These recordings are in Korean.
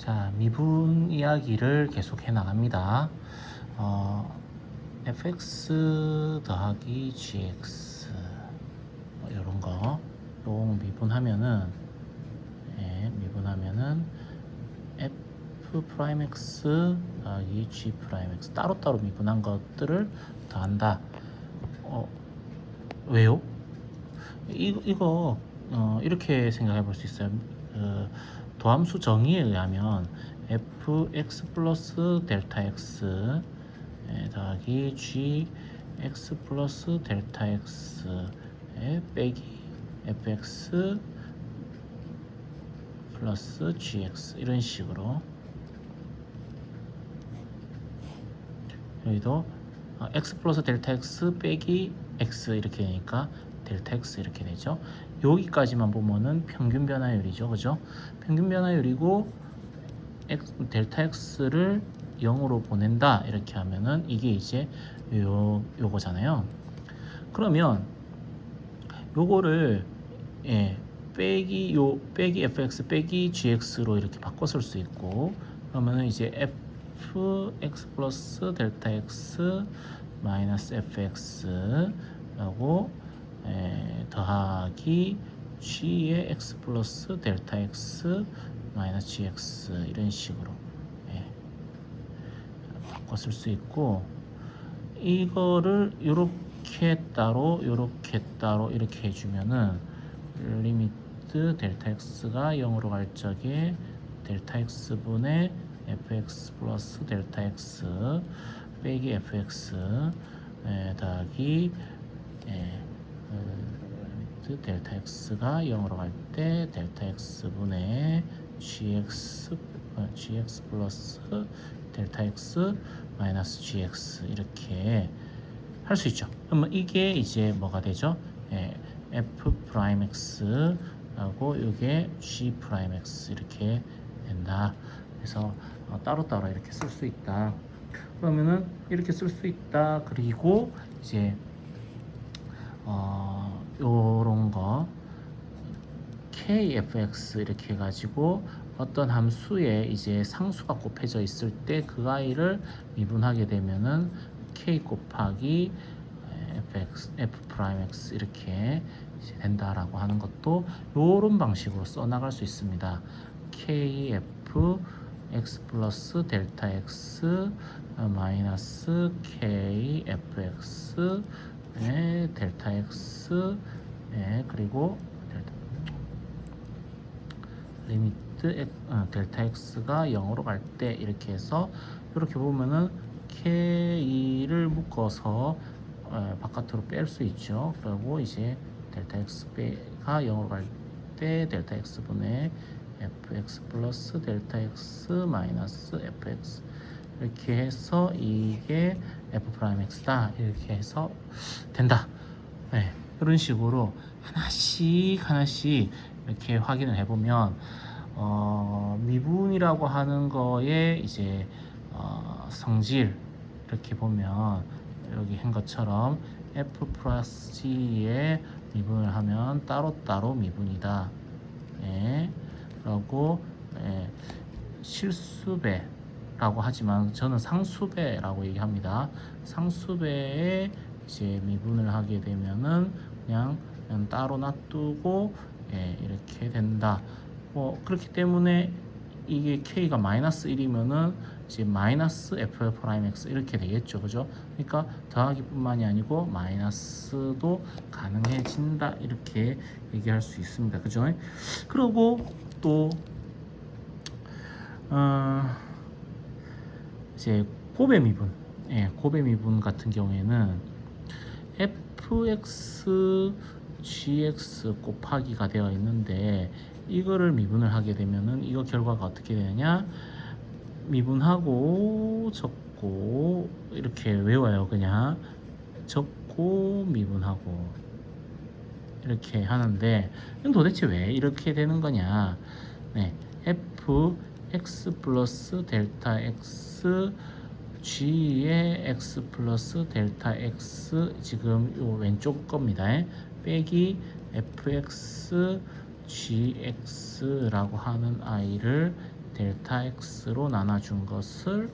자, 미분 이야기를 계속 해 나갑니다. fx 더하기 gx 이런 거 요 미분하면은 f 프라임 x 더하기 g 프라임 x 따로따로 미분한 것들을 더한다. 왜요? 이거 이렇게 생각해 볼 수 있어요. 도함수 정의에 의하면 fx 플러스 델타 x 더하기 g x 플러스 델타 x 빼기 fx 플러스 gx 이런 식으로 여기도 x 플러스 델타 x 빼기 x 이렇게 되니까 델타 x 이렇게 되죠. 여기까지만 보면은 평균 변화율이죠, 그죠? 평균 변화율이고 델타 x를 0으로 보낸다 이렇게 하면은 이게 이제 요거잖아요. 그러면 요거를 빼기 fx 빼기 gx로 이렇게 바꿔 쓸 수 있고, 그러면은 이제 fx 플러스 델타 x 마이너스 fx라고 더하기 g의 x 플러스 델타 x 마이너스 gx 이런 식으로 바꿔 쓸 수 있고, 이거를 요렇게 따로 이렇게 해주면은 리미트 델타 x가 0으로 갈 적에 델타 x 분의 fx 플러스 델타 x 빼기 fx 더하기 리미트 델타 x가 0으로 갈 때 델타 x 분의 gx 플러스 델타 x 마이너스 gx 이렇게 할 수 있죠. 그러면 이게 이제 뭐가 되죠? f 프라임 x 하고 이게 g 프라임 x 이렇게 된다. 그래서 따로따로 이렇게 쓸 수 있다. 그러면은 이렇게 쓸 수 있다. 그리고 이제 요런 거 kfx 이렇게 해가지고 어떤 함수에 이제 상수가 곱해져 있을 때 그 아이를 미분하게 되면은 k 곱하기 f 프라임 x 이렇게 이제 된다라고 하는 것도 요런 방식으로 써 나갈 수 있습니다. kf x 플러스 델타 x 마이너스 kfx 델타 x 그리고 리미트 델타 x가 0으로 갈 때 이렇게 해서 이렇게 보면은 k를 묶어서 바깥으로 뺄 수 있죠. 그리고 이제 델타 x가 0으로 갈 때 델타 x 분의 fx 플러스 델타 x 마이너스 fx 이렇게 해서 이게 f 프라임 x다 이렇게 해서 된다. 이런 식으로 하나씩 이렇게 확인을 해보면 미분이라고 하는 거에 이제 성질 이렇게 보면 여기 한 것처럼 f 플러스 g에 미분을 하면 따로따로 미분이다. 그리고 실수배라고 하지만 저는 상수배라고 얘기합니다. 상수배에 이제 미분을 하게 되면은 그냥 따로 놔두고 이렇게 된다. 그렇기 때문에 이게 k가 마이너스 1이면은 이제 마이너스 f 프라임 x 이렇게 되겠죠, 그죠? 그러니까 더하기뿐만이 아니고 마이너스도 가능해진다 이렇게 얘기할 수 있습니다, 그죠? 그리고 또 이제 곱의 미분, 곱의 미분 같은 경우에는 fx gx 곱하기가 되어 있는데 이거를 미분을 하게 되면은 이거 결과가 어떻게 되느냐, 미분하고 적고 이렇게 외워요. 그냥 적고 미분하고 이렇게 하는데 이건 도대체 왜 이렇게 되는 거냐? f x 플러스 델타 x g의 x 플러스 델타 x 지금 요 왼쪽 겁니다. 빼기 fx gx라고 하는 i를 델타 x로 나눠준 것을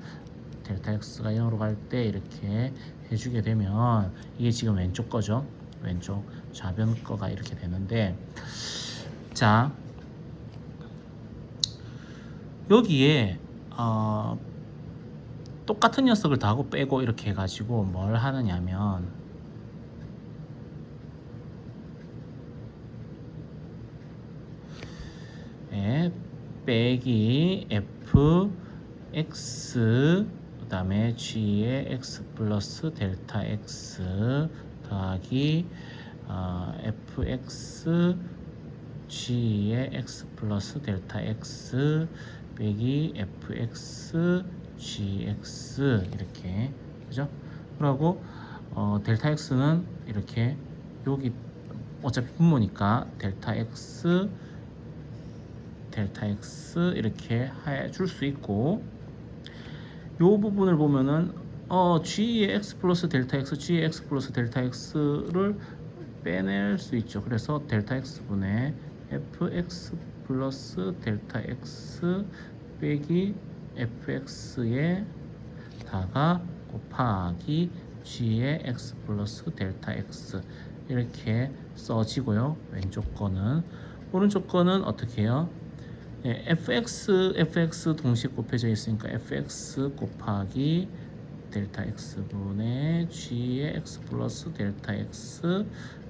델타 x가 0으로 갈 때 이렇게 해주게 되면 이게 지금 왼쪽 거죠. 왼쪽 좌변 거가 이렇게 되는데, 자 여기에 똑같은 녀석을 다 하고 빼고 이렇게 해가지고 뭘 하느냐면, 빼기 fx 그 다음에 g의 x 플러스 델타 x 더하기 fx g의 x 플러스 델타 x 빼기 fx gx 이렇게, 그죠? 그리고 델타 x는 이렇게 여기 어차피 분모니까 델타 x 이렇게 해줄 수 있고, 요 부분을 보면은 g의 x 플러스 델타 x, g의 x 플러스 델타 x를 빼낼 수 있죠. 그래서 델타 x분의 fx 플러스 델타 x 빼기 fx의 다가 곱하기 g의 x 플러스 델타 x 이렇게 써지고요. 왼쪽 거는. 오른쪽 거는 어떻게 해요? fx 동시에 곱해져 있으니까 fx 곱하기 델타 x분의 g의 x 플러스 델타 x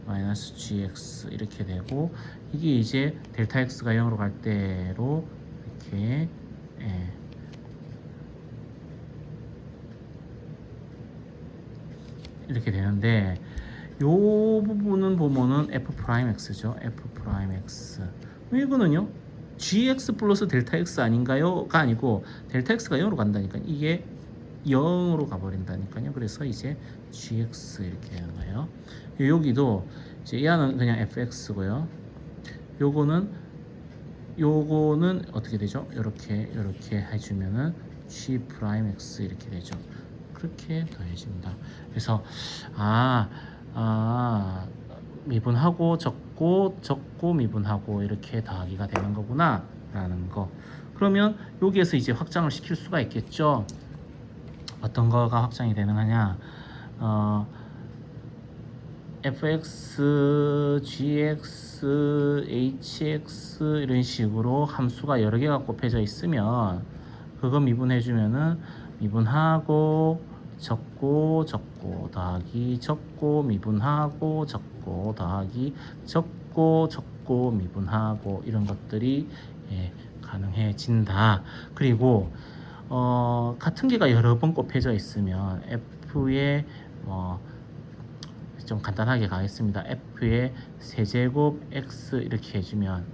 마이너스 gx 이렇게 되고, 이게 이제 델타 x가 0으로 갈 때로 이렇게 이렇게 되는데, 요 부분은 보면은 f'x죠. f'x. 이거는요 gx 플러스 델타 x 아닌가요?가 아니고 델타 x가 0으로 간다니까, 이게 0으로 가버린다니까요. 그래서 이제 gx 이렇게 되는 거예요. 여기도 이제 얘는 그냥 fx고요. 요거는 어떻게 되죠? 이렇게 해주면은 g'x 이렇게 되죠. 그렇게 더해집니다. 그래서 미분하고 적고 미분하고 이렇게 더하기가 되는 거구나 라는 거. 그러면 여기에서 이제 확장을 시킬 수가 있겠죠. 어떤 거가 확장이 되느냐, fx, gx, hx 이런 식으로 함수가 여러 개가 곱해져 있으면 그거 미분해주면은 미분하고 적고 더하기 적고 미분하고 적고 더하기 적고 미분하고 이런 것들이 가능해진다. 그리고 같은 개가 여러 번 곱해져 있으면 f의 좀 간단하게 가겠습니다. f의 세제곱 x 이렇게 해주면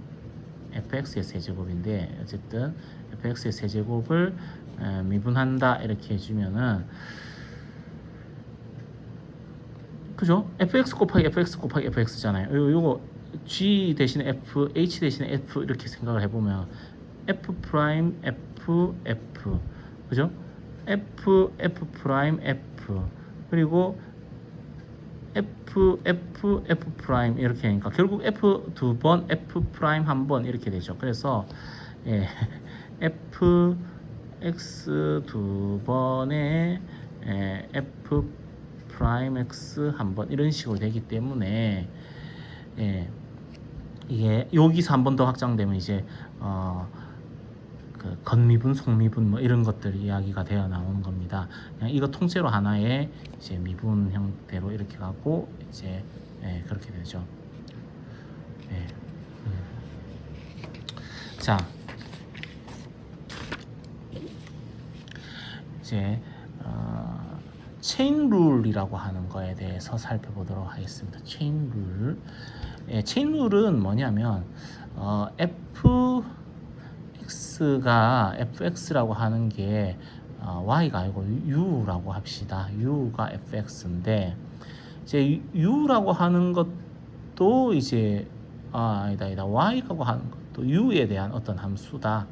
fx의 세제곱인데, 어쨌든 fx의 세제곱을 미분한다 이렇게 해주면은, 그죠? fx 곱하기 fx잖아요. 요거 g 대신에 f, h 대신에 f 이렇게 생각을 해보면 f 프라임 f 그죠? f 프라임 f 그리고 f 프라임 이렇게 하니까 결국 f 두 번, f 프라임 한 번 이렇게 되죠. 그래서 f x 두 번에 f 프라임 x 한 번 이런 식으로 되기 때문에 이게 여기서 한 번 더 확장되면 이제 그 건미분, 속미분 뭐 이런 것들이 이야기가 되어 나오는 겁니다. 그냥 이거 통째로 하나의 이제 미분 형태로 이렇게 가고 이제 그렇게 되죠. 자, 이제 체인 룰이라고 하는 거에 대해서 살펴보도록 하겠습니다. 체인 룰. 체인 룰은 뭐냐면 fx가 fx라고 하는 게 y가 아니고 u라고 합시다. u가 fx인데 이제 u라고 하는 것도 이제 아니다 y라고 하는 것도 u에 대한 어떤 함수다.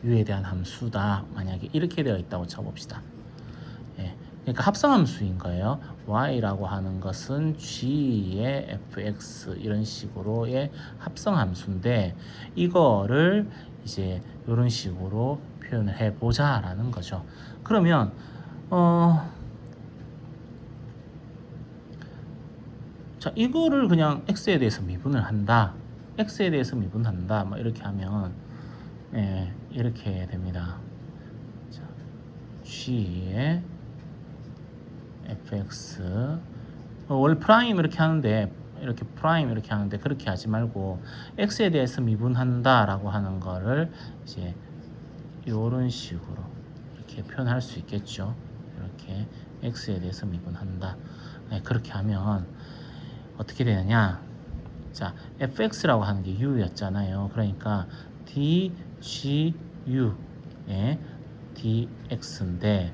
u에 대한 함수다. 만약에 이렇게 되어 있다고 쳐봅시다. 그러니까 합성함수인 거예요. y라고 하는 것은 g의 fx 이런 식으로의 합성함수인데 이거를 이제 이런 식으로 표현을 해보자라는 거죠. 그러면 자 이거를 그냥 x에 대해서 미분을 한다. x에 대해서 미분한다. 뭐 이렇게 하면 이렇게 됩니다. 자, g의 fx 원래 프라임 이렇게 하는데 이렇게 프라임 이렇게 하는데 그렇게 하지 말고 x에 대해서 미분한다라고 하는 거를 이제 이런 식으로 이렇게 표현할 수 있겠죠. 이렇게 x에 대해서 미분한다. 그렇게 하면 어떻게 되느냐? 자, fx라고 하는 게 u였잖아요. 그러니까 dgu dx인데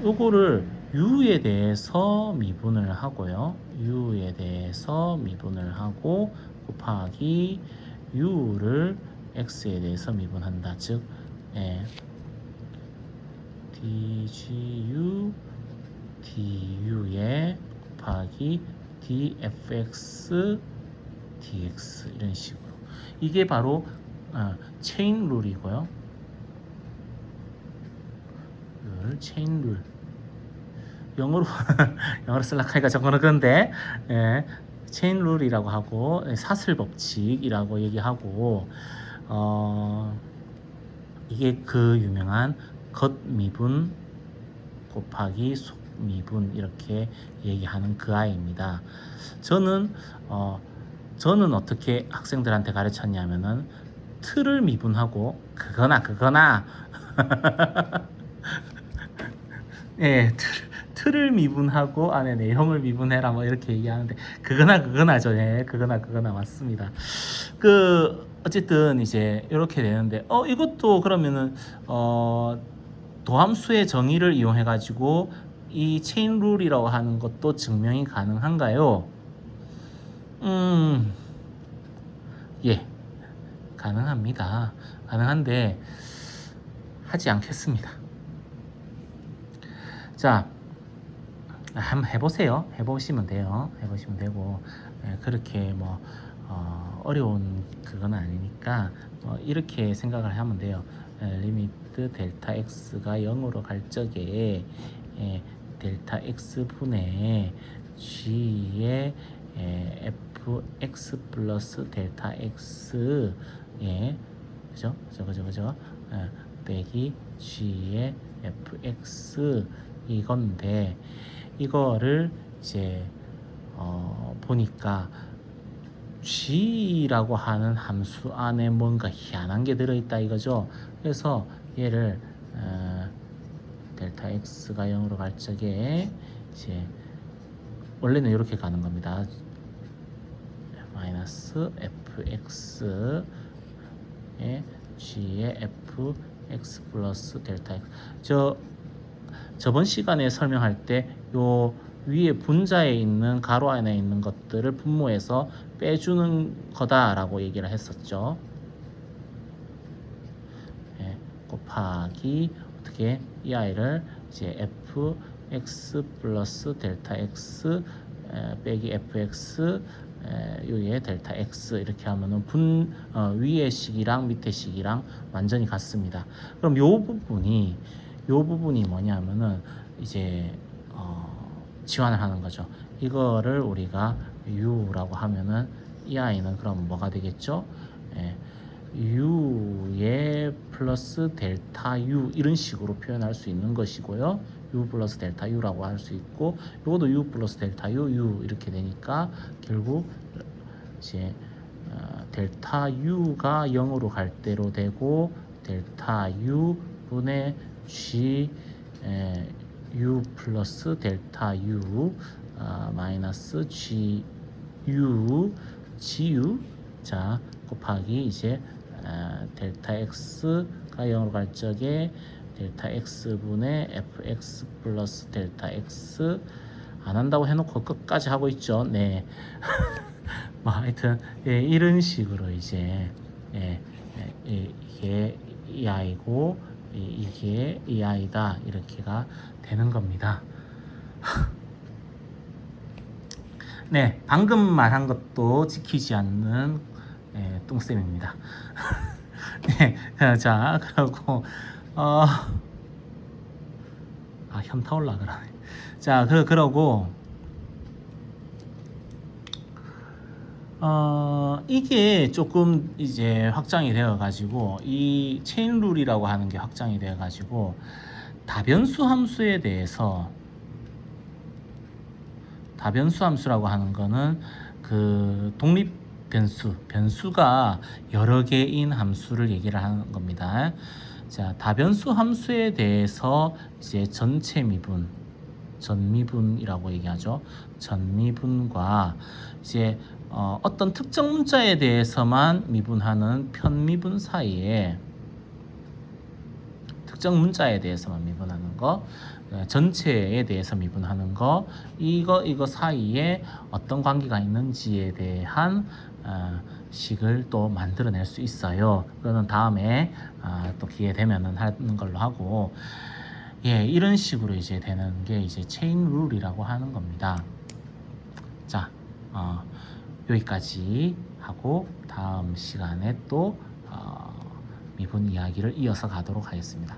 요거를 u에 대해서 미분을 하고요. u에 대해서 미분을 하고 곱하기 u를 x에 대해서 미분한다. 즉 dgu du에 곱하기 dfx dx 이런 식으로 이게 바로 체인 룰이고요. 체인 룰 영어로 영어로 쓰려니까 저거는 건데 체인 룰이라고 하고 사슬 법칙이라고 얘기하고 이게 그 유명한 겉미분 곱하기 속미분 이렇게 얘기하는 그 아이입니다. 저는 어떻게 학생들한테 가르쳤냐면은 틀을 미분하고 그거나 예, 틀을 미분하고 안에 내용을 미분해라 뭐 이렇게 얘기하는데 그거나죠. 예, 그거나 맞습니다. 어쨌든 이제 이렇게 되는데 이것도 그러면은 도함수의 정의를 이용해 가지고 이 체인 룰이라고 하는 것도 증명이 가능한가요? 예, 가능합니다. 가능한데 하지 않겠습니다. 자, 한번 해보세요. 해보시면 돼요. 해보시면 되고 그렇게 뭐 어려운 그건 아니니까 이렇게 생각을 하면 돼요. 리미트 델타 x가 0으로 갈 적에 델타 x 분의 g의 fx 플러스 델타 x 그죠? 빼기 g의 fx 이건데 이거를 이제 보니까 g라고 하는 함수 안에 뭔가 희한한 게 들어있다 이거죠. 그래서 얘를 델타 x가 0으로 갈 적에 이제 원래는 이렇게 가는 겁니다. 마이너스 fx g의 fx 플러스 델타 x 저번 시간에 설명할 때 요 위에 분자에 있는 가로 안에 있는 것들을 분모해서 빼주는 거다라고 얘기를 했었죠. 곱하기 어떻게 이 아이를 이제 fx 플러스 델타 x 빼기 fx 요의 델타 x 이렇게 하면은 위의 식이랑 밑에 식이랑 완전히 같습니다. 그럼 요 부분이 뭐냐면은 이제 지환을 하는 거죠. 이거를 우리가 u라고 하면은 이 아이는 그럼 뭐가 되겠죠? u의 플러스 델타 u 이런 식으로 표현할 수 있는 것이고요. u 플러스 델타 u라고 할 수 있고 이것도 u 플러스 델타 u 이렇게 되니까 결국 이제 델타 u가 0으로 갈 대로 되고 델타 u 분의 g u 플러스 델타 u 마이너스 gu 자 곱하기 이제 델타 x가 0으로 갈 적에 델타 x 분의 fx 플러스 델타 x 안 한다고 해놓고 끝까지 하고 있죠. 네. 뭐 하여튼 이런 식으로 이제 이게 이 아이고 이게 이 아이다 이렇게가 되는 겁니다. 네, 방금 말한 것도 지키지 않는 똥쌤입니다. 네, 자 그리고 현타 올라 그러네. 자 그러고 이게 조금 이제 확장이 되어 가지고 이 체인 룰이라고 하는 게 확장이 되어 가지고 다변수 함수라고 하는 거는 그 독립 변수가 여러 개인 함수를 얘기를 하는 겁니다. 자, 다변수 함수에 대해서 이제 전미분이라고 얘기하죠. 전미분과 이제 어떤 특정 문자에 대해서만 미분하는 편미분 사이에 특정 문자에 대해서만 미분하는 거, 전체에 대해서 미분하는 거, 이거 사이에 어떤 관계가 있는지에 대한 식을 또 만들어낼 수 있어요. 그거는 다음에 또 기회 되면은 하는 걸로 하고, 예, 이런 식으로 이제 되는 게 이제 체인 룰이라고 하는 겁니다. 자, 여기까지 하고 다음 시간에 또 미분 이야기를 이어서 가도록 하겠습니다.